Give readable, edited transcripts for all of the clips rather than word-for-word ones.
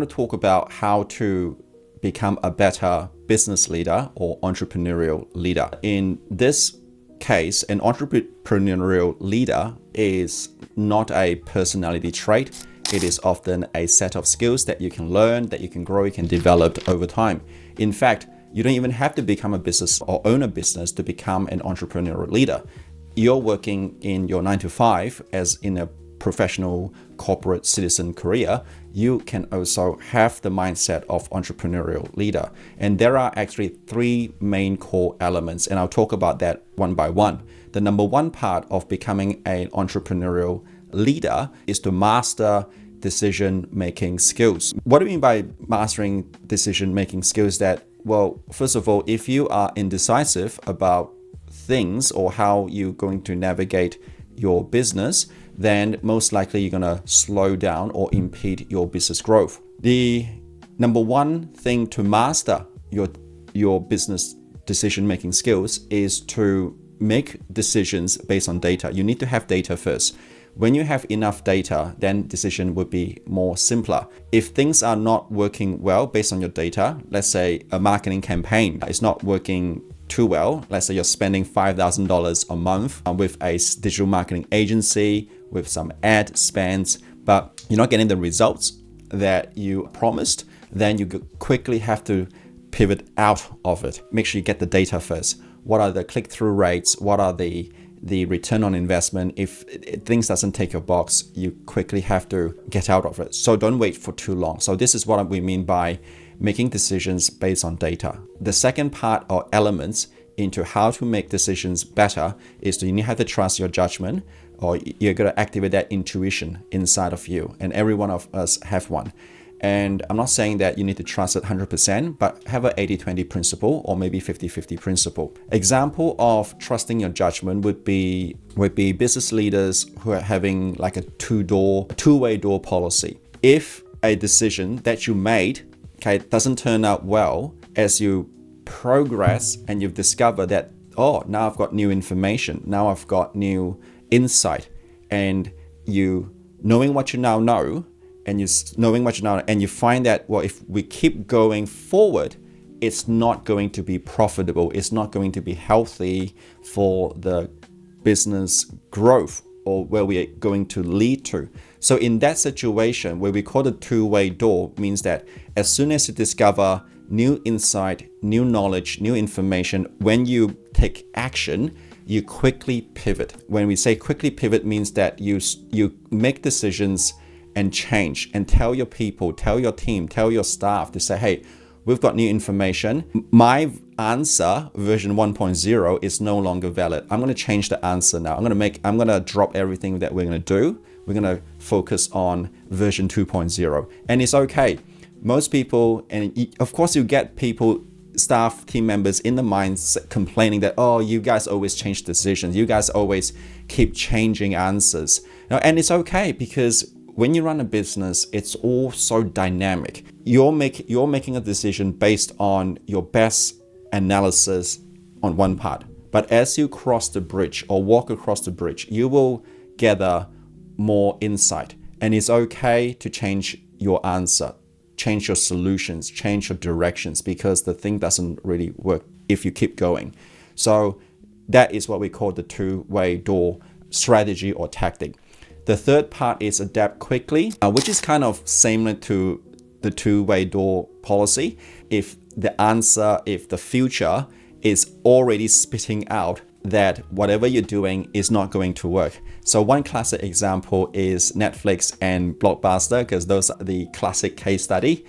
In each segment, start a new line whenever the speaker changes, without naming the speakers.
want to talk about how to become a better business leader or entrepreneurial leader. In this case, an entrepreneurial leader is not a personality trait. It is often a set of skills that you can learn, that you can grow, you can develop over time. In fact, you don't even have to become a business or own a business to become an entrepreneurial leader. You're working in your 9 to 5 as in a professional corporate citizen career, you can also have the mindset of entrepreneurial leader. And there are actually 3 main core elements, and I'll talk about that one by one. The number 1 part of becoming an entrepreneurial leader is to master decision-making skills. What do you mean by mastering decision-making skills? That, well, first of all, if you are indecisive about things or how you're going to navigate your business, then most likely you're going to slow down or impede your business growth. The number 1 thing to master your business decision-making skills is to make decisions based on data. You need to have data first. When you have enough data, then decision would be more simpler. If things are not working well based on your data, let's say a marketing campaign is not working too well. Let's say you're spending $5,000 a month with a digital marketing agency with some ad spends, but you're not getting the results that you promised, then you quickly have to pivot out of it. Make sure you get the data first. What are the click-through rates? What are the return on investment? If things doesn't take your box, you quickly have to get out of it. So don't wait for too long. So this is what we mean by making decisions based on data. The second part or elements into how to make decisions better is that you have to trust your judgment, or you're going to activate that intuition inside of you. And every one of us have one. And I'm not saying that you need to trust it 100%, but have an 80-20 principle or maybe 50-50 principle. Example of trusting your judgment would be business leaders who are having like a two-way door policy. If a decision that you made, doesn't turn out well, as you progress and you've discovered that, oh, now I've got new information, now I've got new insight, and you knowing what you now know, and you find that, well, if we keep going forward, it's not going to be profitable. It's not going to be healthy for the business growth or where we are going to lead to. So in that situation, where we call it two-way door, means that as soon as you discover new insight, new knowledge, new information, when you take action, you quickly pivot. When we say quickly pivot, means that you make decisions and change, and tell your people, tell your team, tell your staff to say, hey, we've got new information. My answer, version 1.0, is no longer valid. I'm going to change the answer now. I'm going to drop everything that we're going to do. We're going to focus on version 2.0. And it's okay. Most people, and of course you get people, staff, team members in the mindset complaining that, oh, you guys always change decisions. You guys always keep changing answers. And it's okay, because when you run a business, it's all so dynamic. You're making a decision based on your best analysis on one part. But as you cross the bridge or walk across the bridge, you will gather more insight. And it's okay to change your answer, change your solutions, change your directions, because the thing doesn't really work if you keep going. So that is what we call the two-way door strategy or tactic. The third part is adapt quickly, which is kind of similar to the two-way door policy. If the future is already spitting out that whatever you're doing is not going to work. So one classic example is Netflix and Blockbuster, because those are the classic case study.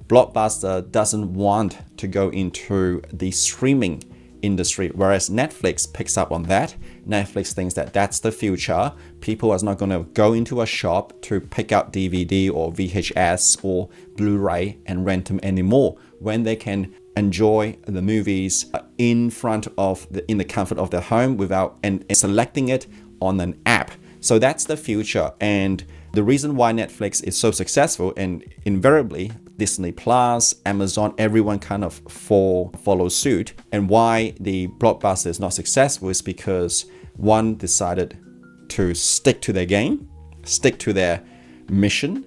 Blockbuster doesn't want to go into the streaming industry, whereas Netflix picks up on that. Netflix thinks that that's the future. People are not going to go into a shop to pick up DVD or VHS or Blu-ray and rent them anymore, when they can enjoy the movies in the comfort of their home without and selecting it on an app. So that's the future. And the reason why Netflix is so successful, and invariably Disney Plus, Amazon, everyone kind of follow suit, and why the Blockbuster is not successful, is because one decided to stick to their game, stick to their mission,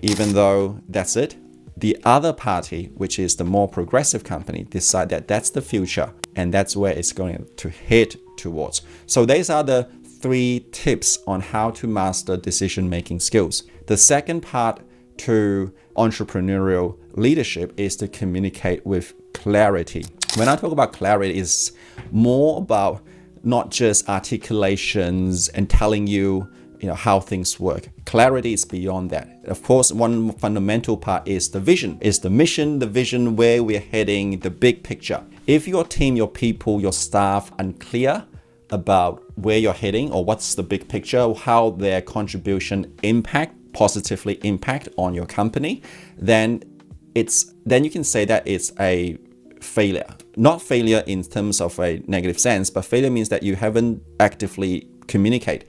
even though that's it. the other party, which is the more progressive company, decide that that's the future and that's where it's going to head towards. So these are the 3 tips on how to master decision-making skills. The second part to entrepreneurial leadership is to communicate with clarity. When I talk about clarity, it's more about not just articulations and telling you how things work. Clarity is beyond that. Of course, one fundamental part is the vision, is the mission, the vision, where we're heading, the big picture. If your team, your people, your staff unclear about where you're heading or what's the big picture, how their contribution positively impact on your company, then you can say that it's a failure. Not failure in terms of a negative sense, but failure means that you haven't actively communicate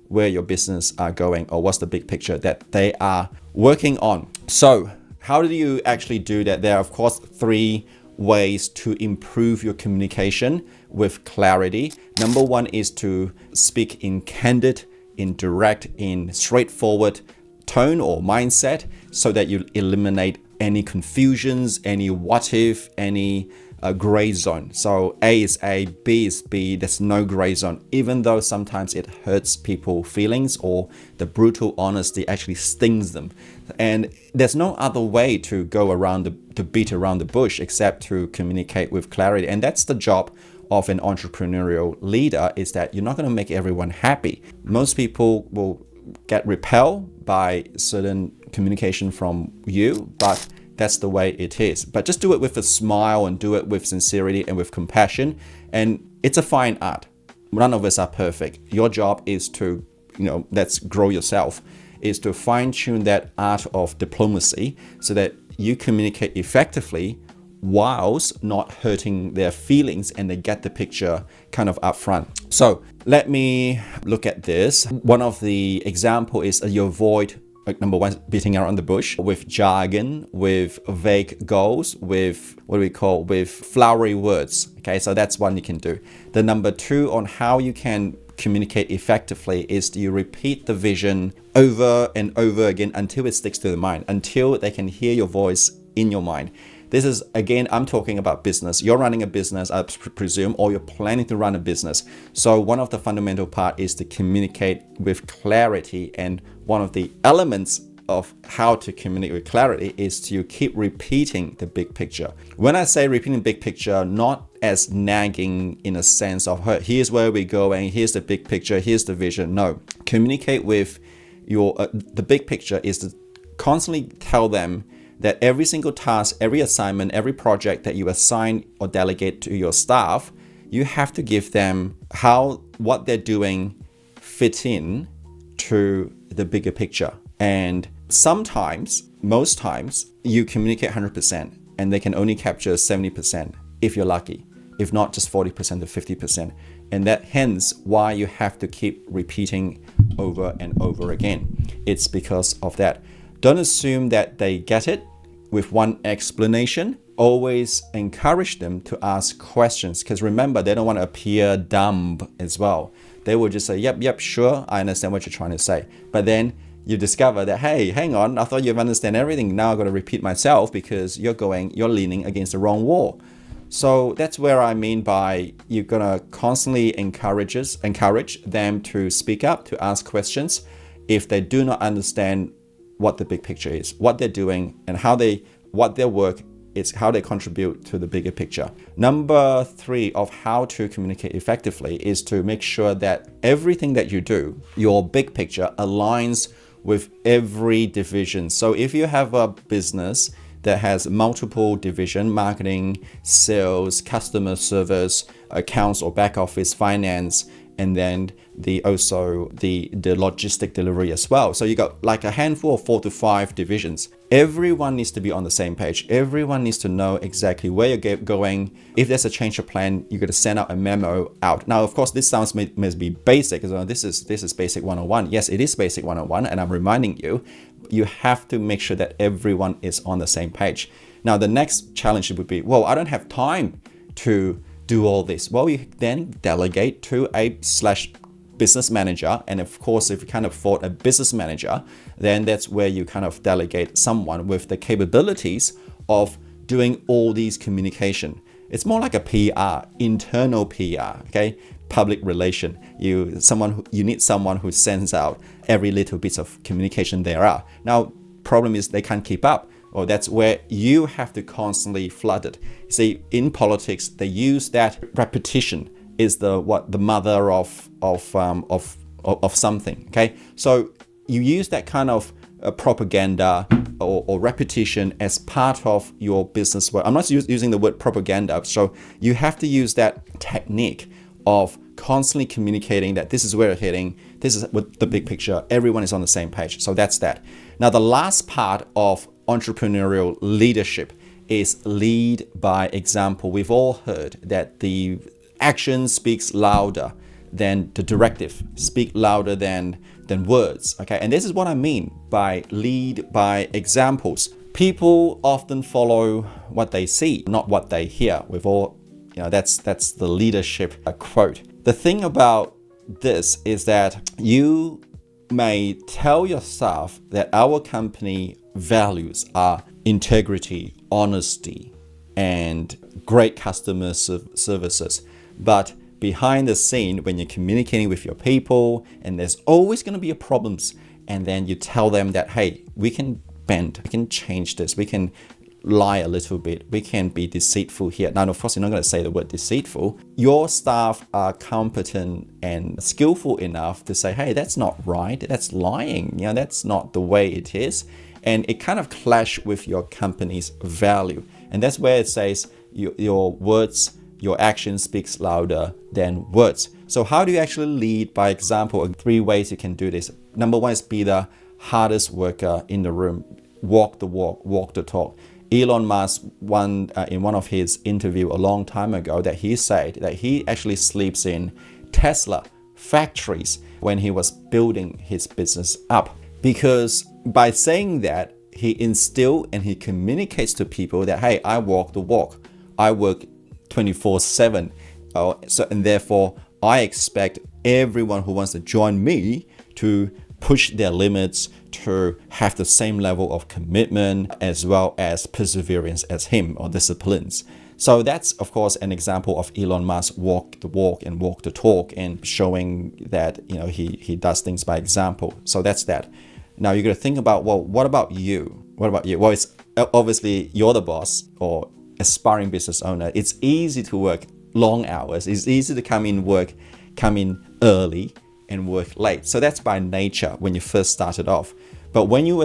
where your business are going or what's the big picture that they are working on. So how do you actually do that? There are, of course, 3 ways to improve your communication with clarity. Number 1 is to speak in candid, in direct, in straightforward tone or mindset so that you eliminate any confusions, any what if, any gray zone. So A is A, B is B, there's no gray zone, even though sometimes it hurts people's feelings or the brutal honesty actually stings them. And there's no other way to go around to beat around the bush except to communicate with clarity. And that's the job of an entrepreneurial leader, is that you're not going to make everyone happy. Most people will get repelled by certain communication from you, but that's the way it is. But just do it with a smile and do it with sincerity and with compassion. And it's a fine art. None of us are perfect. Your job is to, let's grow yourself, is to fine tune that art of diplomacy so that you communicate effectively whilst not hurting their feelings and they get the picture kind of upfront. So let me look at this. One of the example is you avoid, number 1, beating around the bush with jargon, with vague goals, with with flowery words. Okay, so that's one you can do. The number 2 on how you can communicate effectively is you repeat the vision over and over again until it sticks to the mind, until they can hear your voice in your mind. This is, again, I'm talking about business. You're running a business, I presume, or you're planning to run a business. So one of the fundamental part is to communicate with clarity. And one of the elements of how to communicate with clarity is to keep repeating the big picture. When I say repeating big picture, not as nagging in a sense of, here's where we're going, here's the big picture, here's the vision. No, communicate with the big picture is to constantly tell them that every single task, every assignment, every project that you assign or delegate to your staff, you have to give them how what they're doing fit in to the bigger picture. And sometimes, most times, you communicate 100% and they can only capture 70% if you're lucky, if not just 40% to 50%. And that hence why you have to keep repeating over and over again. It's because of that. Don't assume that they get it with one explanation. Always encourage them to ask questions, because remember, they don't want to appear dumb as well. They will just say, yep, sure, I understand what you're trying to say. But then you discover that, hey, hang on, I thought you understand everything. Now I've got to repeat myself because you're leaning against the wrong wall. So that's where I mean by you're going to constantly encourage them to speak up, to ask questions if they do not understand what the big picture is, what they're doing, and what their work is, how they contribute to the bigger picture. Number 3 of how to communicate effectively is to make sure that everything that you do, your big picture, aligns with every division. So if you have a business that has multiple divisions, marketing, sales, customer service, accounts or back office, finance, and then the logistic delivery as well. So you got like a handful of 4 to 5 divisions. Everyone needs to be on the same page. Everyone needs to know exactly where you're going. If there's a change of plan, you got to send out a memo out. Now, of course, this sounds must be basic. This is basic 101. Yes, it is basic 101, and I'm reminding you, you have to make sure that everyone is on the same page. Now, the next challenge would be, well, I don't have time to do all this. Well, you then delegate to a business manager. And of course, if you can't afford a business manager, then that's where you kind of delegate someone with the capabilities of doing all these communication. It's more like a PR, internal PR, okay? Public relation. You need someone who sends out every little bit of communication there are. Now, problem is they can't keep up. Or that's where you have to constantly flood it. See, in politics, they use that repetition is the mother of something. Okay, so you use that kind of propaganda or repetition as part of your business work. I'm not using the word propaganda, so you have to use that technique of constantly communicating that this is where we're heading, this is with the big picture, everyone is on the same page. So that's that. Now, the last part of entrepreneurial leadership is lead by example. We've all heard that the action speaks louder than the directive, speak louder than words. Okay, and this is what I mean by lead by examples. People often follow what they see, not what they hear. We've all, that's the leadership quote. The thing about this is that you may tell your staff that our company values are integrity, honesty, and great customer services. But behind the scene, when you're communicating with your people, and there's always going to be problems, and then you tell them that, hey, we can bend, we can change this, we can lie a little bit, we can be deceitful here. Now, of course, you're not going to say the word deceitful. Your staff are competent and skillful enough to say, hey, that's not right, that's lying, that's not the way it is. And it kind of clash with your company's value. And that's where it says your words, your action speaks louder than words. So how do you actually lead by example? 3 ways you can do this. Number 1 is be the hardest worker in the room. Walk the walk, walk the talk. Elon Musk, in one of his interview a long time ago, that he said that he actually sleeps in Tesla factories when he was building his business up. Because by saying that, he instills and he communicates to people that, hey, I walk the walk. I work 24/7. And therefore, I expect everyone who wants to join me to push their limits, to have the same level of commitment as well as perseverance as him, or disciplines. So that's, of course, an example of Elon Musk walk the walk and walk the talk, and showing that he does things by example. So that's that. Now you got to think about, well, what about you? What about you? Well, it's obviously you're the boss or aspiring business owner. It's easy to work long hours. It's easy to come in early and work late. So that's by nature when you first started off. But when you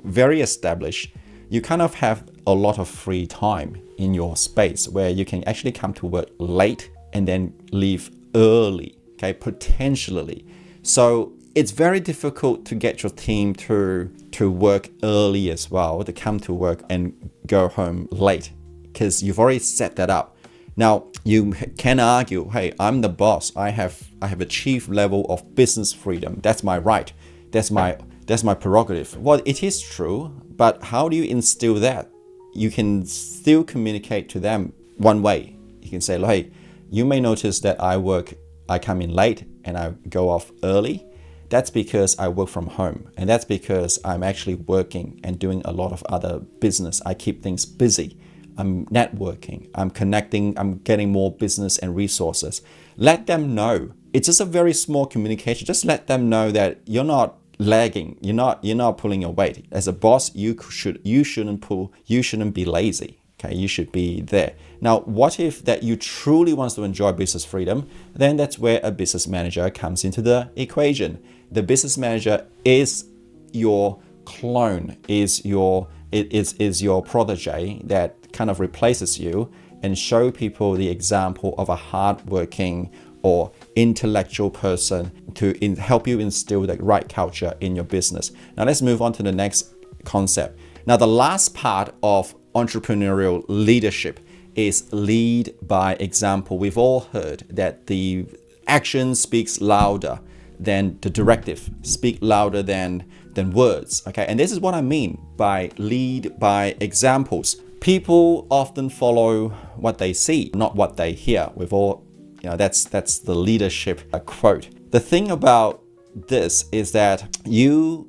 very established, you kind of have a lot of free time in your space where you can actually come to work late and then leave early, okay, potentially. So it's very difficult to get your team to work early as well, to come to work and go home late, because you've already set that up. Now, you can argue, hey, I'm the boss. I have achieved level of business freedom. That's my right. That's my prerogative. Well, it is true, but how do you instill that? You can still communicate to them one way. You can say, hey, you may notice that I come in late and I go off early. That's because I work from home, and that's because I'm actually working and doing a lot of other business. I keep things busy. I'm networking, I'm connecting, I'm getting more business and resources. Let them know. It's just a very small communication. Just let them know that you're not lagging. You're not pulling your weight. As a boss, you shouldn't be lazy. Okay, you should be there. Now, what if that you truly want to enjoy business freedom? Then that's where a business manager comes into the equation. The business manager is your clone, is your protege that kind of replaces you, and show people the example of a hardworking or intellectual person to help you instill the right culture in your business. Now let's move on to the next concept. Now the last part of entrepreneurial leadership is lead by example. We've all heard that the action speaks louder than the directive, speak louder than words. Okay, and this is what I mean by lead by examples. People often follow what they see, not what they hear. We've all, that's the leadership quote. the thing about this is that you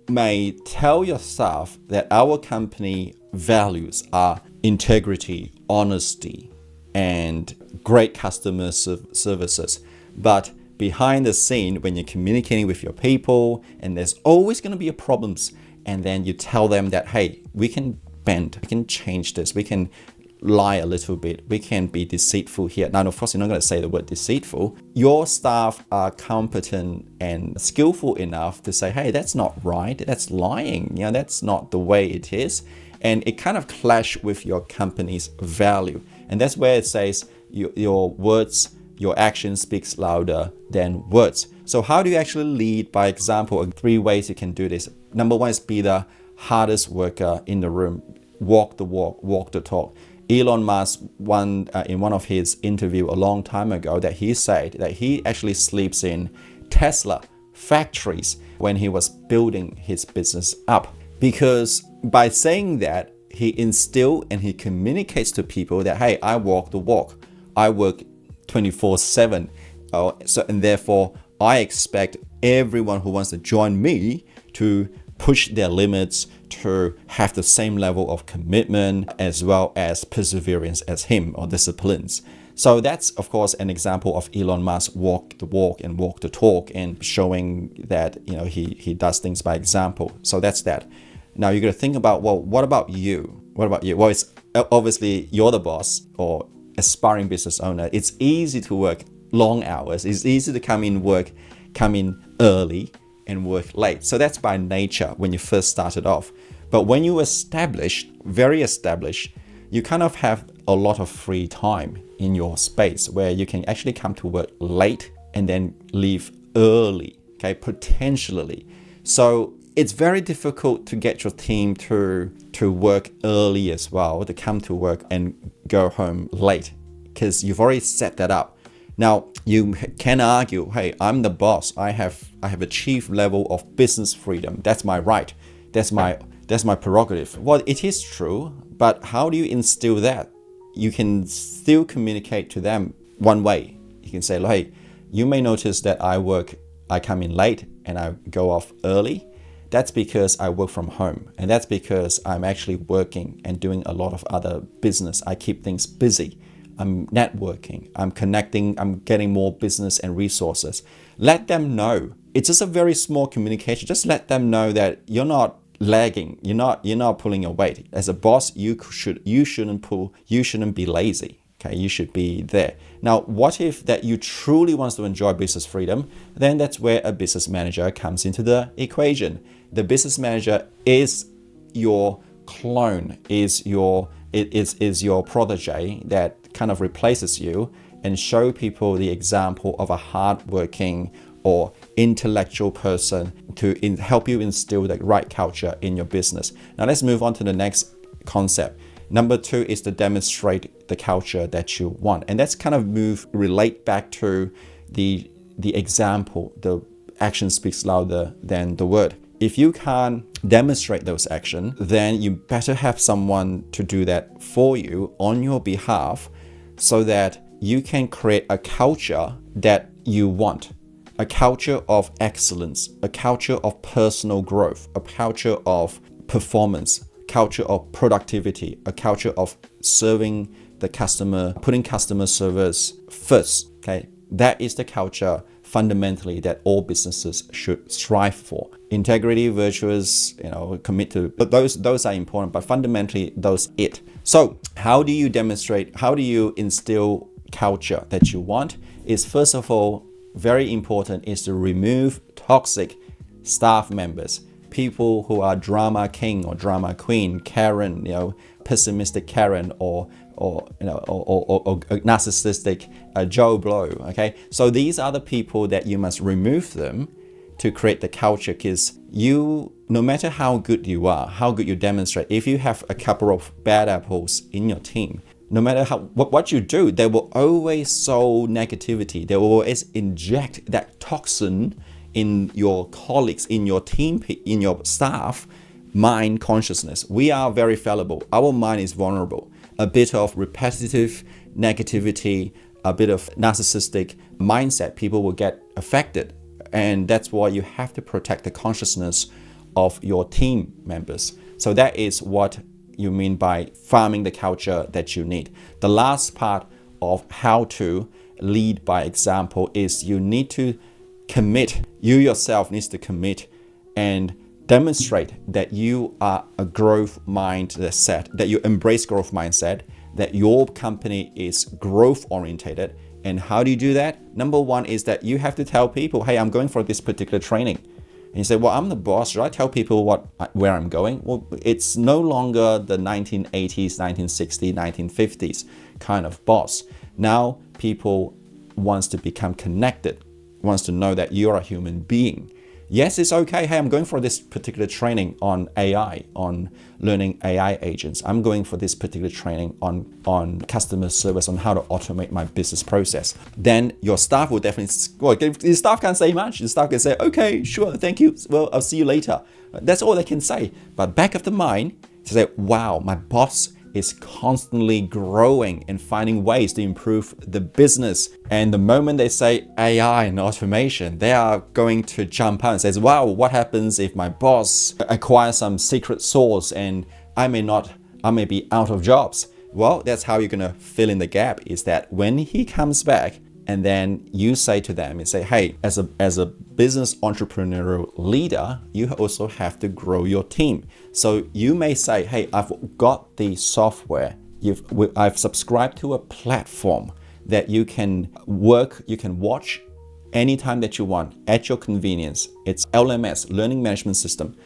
may tell your staff that our company values are integrity, honesty, and great customer services. But behind the scene, when you're communicating with your people and there's always going to be problems, and then you tell them that, hey, we can bend, we can change this, we can lie a little bit, we can be deceitful here. Now, of course, you're not going to say the word deceitful. Your staff are competent and skillful enough to say, hey, that's not right, that's lying, that's not the way it is. And it kind of clash with your company's value. And that's where it says your words, your action speaks louder than words. So how do you actually lead by example? 3 ways you can do this. Number 1 is be the hardest worker in the room. Walk the walk, walk the talk. Elon Musk, in one of his interview a long time ago, that he said that he actually sleeps in Tesla factories when he was building his business up. Because by saying that, he instills and he communicates to people that, hey, I walk the walk. I work 24/7. And therefore, I expect everyone who wants to join me to push their limits, to have the same level of commitment as well as perseverance as him, or disciplines. So that's, of course, an example of Elon Musk walk the walk and walk the talk, and showing that he does things by example. So that's that. Now you got to think about, well, what about you? What about you? Well, it's obviously you're the boss or aspiring business owner. It's easy to work long hours. It's easy to come in early and work late. So that's by nature when you first started off. But when you very established, you kind of have a lot of free time in your space where you can actually come to work late and then leave early, okay, potentially. So it's very difficult to get your team to work early as well, to come to work and go home late, because you've already set that up. Now, you can argue, hey, I'm the boss. I have a chief level of business freedom. That's my right. That's my prerogative. Well, it is true, but how do you instill that? You can still communicate to them one way. You can say, hey, you may notice that I come in late and I go off early. That's because I work from home, and that's because I'm actually working and doing a lot of other business. I keep things busy. I'm networking, I'm connecting, I'm getting more business and resources. Let them know. It's just a very small communication. Just let them know that you're not lagging. You're not pulling your weight. As a boss, you shouldn't be lazy. Okay, you should be there. Now, what if that you truly want to enjoy business freedom? Then that's where a business manager comes into the equation. The business manager is your clone, is your protege that kind of replaces you, and show people the example of a hardworking or intellectual person to help you instill the right culture in your business. Now let's move on to the next concept. Number 2 is to demonstrate the culture that you want, and that's kind of relate back to the example. The action speaks louder than the word. If you can't demonstrate those actions, then you better have someone to do that for you on your behalf, so that you can create a culture that you want. A culture of excellence, a culture of personal growth, a culture of performance, culture of productivity, a culture of serving the customer, putting customer service first. Okay, that is the culture fundamentally that all businesses should strive for. Integrity, virtuous, commit to, but those are important, but fundamentally those it. So how do you demonstrate, how do you instill culture that you want? Is first of all, very important, is to remove toxic staff members, people who are drama king or drama queen, Karen, pessimistic Karen, or narcissistic Joe Blow. Okay, so these are the people that you must remove them to create the culture, because no matter how good you are, how good you demonstrate, if you have a couple of bad apples in your team, no matter what you do, they will always sow negativity. They will always inject that toxin in your colleagues, in your team, in your staff mind consciousness. We are very fallible. Our mind is vulnerable. A bit of repetitive negativity, a bit of narcissistic mindset, people will get affected. And that's why you have to protect the consciousness of your team members. So that is what you mean by farming the culture that you need. The last part of how to lead by example is you need to commit. You yourself needs to commit and demonstrate that you are a growth mindset, that you embrace growth mindset, that your company is growth orientated. And how do you do that? Number one is that you have to tell people, hey, I'm going for this particular training. And you say, well, I'm the boss. Should I tell people where I'm going? Well, it's no longer the 1980s, 1960s, 1950s kind of boss. Now people wants to become connected, wants to know that you're a human being. Yes, it's okay. Hey, I'm going for this particular training on AI, on learning AI agents. I'm going for this particular training on customer service, on how to automate my business process. Then your staff will definitely, well, the staff can't say much. The staff can say, okay, sure, thank you. Well, I'll see you later. That's all they can say. But back of the mind, to say, wow, my boss is constantly growing and finding ways to improve the business. And the moment they say AI and automation, they are going to jump out and says, wow, what happens if my boss acquires some secret sauce and I may be out of jobs? Well, that's how you're gonna fill in the gap, is that when he comes back, and then you say to them and say, hey, as a business entrepreneurial leader, you also have to grow your team. So you may say, hey, I've got the software. I've subscribed to a platform that you can watch anytime that you want at your convenience. It's LMS, Learning Management System.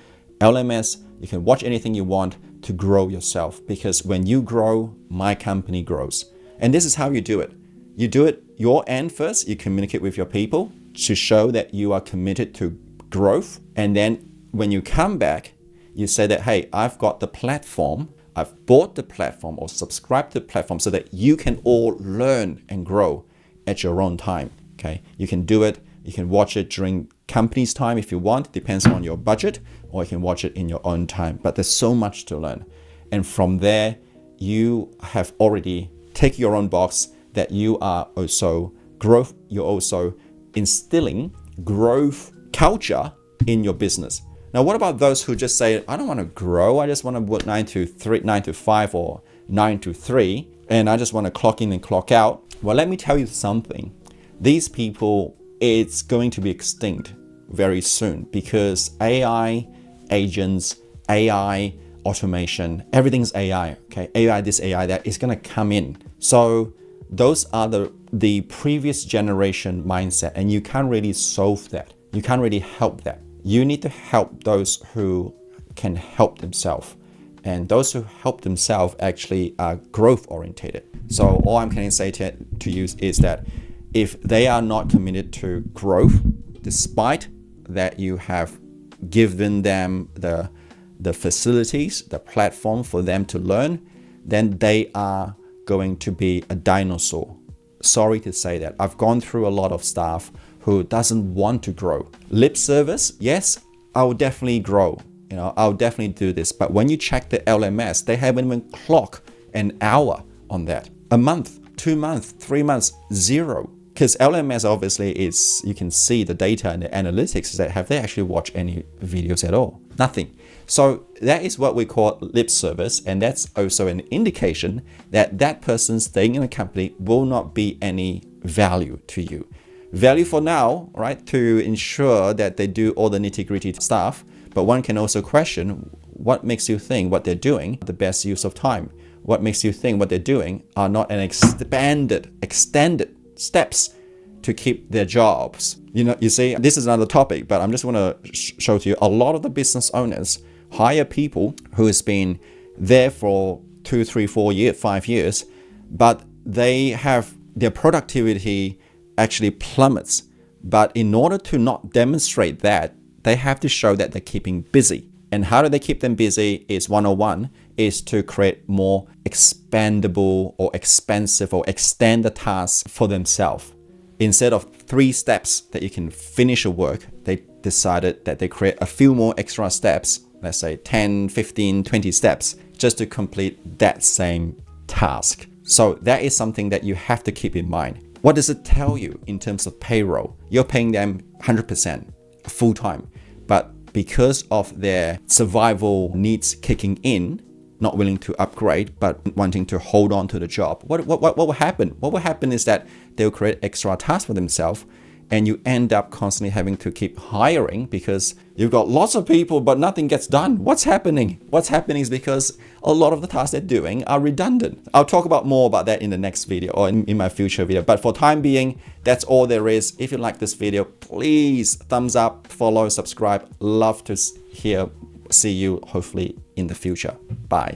LMS, you can watch anything you want to grow yourself, because when you grow, my company grows. And this is how you do it. You do it your end first. You communicate with your people to show that you are committed to growth. And then when you come back, you say that, hey, I've got the platform. I've bought the platform or subscribed to the platform so that you can all learn and grow at your own time. Okay, you can do it. You can watch it during company's time if you want. It depends on your budget, or you can watch it in your own time. But there's so much to learn. And from there, you have already taken your own box that you are also growth. You're also instilling growth culture in your business. Now, what about those who just say, I don't want to grow. I just want to work 9 to 5 or 9 to 3, and I just want to clock in and clock out. Well, let me tell you something. These people, it's going to be extinct very soon, because AI agents, AI automation, everything's AI, okay? AI this, AI that is going to come in. So those are the previous generation mindset, and you can't really solve that. You can't really help that. You need to help those who can help themselves. And those who help themselves actually are growth orientated. So all I'm going to say to you is that if they are not committed to growth, despite that you have given them the facilities, the platform for them to learn, then they are going to be a dinosaur. Sorry to say that. I've gone through a lot of staff who doesn't want to grow. Lip service, yes, I'll definitely grow. I'll definitely do this. But when you check the LMS, they haven't even clocked an hour on that. A month, 2 months, 3 months, zero. Because LMS obviously is, you can see the data and the analytics that have they actually watched any videos at all? Nothing. So that is what we call lip service, and that's also an indication that that person staying in a company will not be any value to you. Value for now, right, to ensure that they do all the nitty-gritty stuff, but one can also question what makes you think what they're doing the best use of time. What makes you think what they're doing are not an extended steps to keep their jobs. You see, this is another topic, but I'm just want to show to you a lot of the business owners hire people who has been there for 2, 3, 4 years, 5 years, but they have their productivity actually plummets. But in order to not demonstrate that, they have to show that they're keeping busy. And how do they keep them busy is 101 is to create more expandable or expensive or extend the tasks for themselves. Instead of 3 steps that you can finish a work, they decided that they create a few more extra steps, let's say 10, 15, 20 steps, just to complete that same task. So that is something that you have to keep in mind. What does it tell you in terms of payroll? You're paying them 100% full time, but because of their survival needs kicking in, not willing to upgrade, but wanting to hold on to the job, what will happen? What will happen is that they'll create extra tasks for themselves, and you end up constantly having to keep hiring because you've got lots of people, but nothing gets done. What's happening? What's happening is because a lot of the tasks they're doing are redundant. I'll talk about more about that in the next video or in my future video. But for time being, that's all there is. If you like this video, please thumbs up, follow, subscribe. Love to see you hopefully in the future. Bye.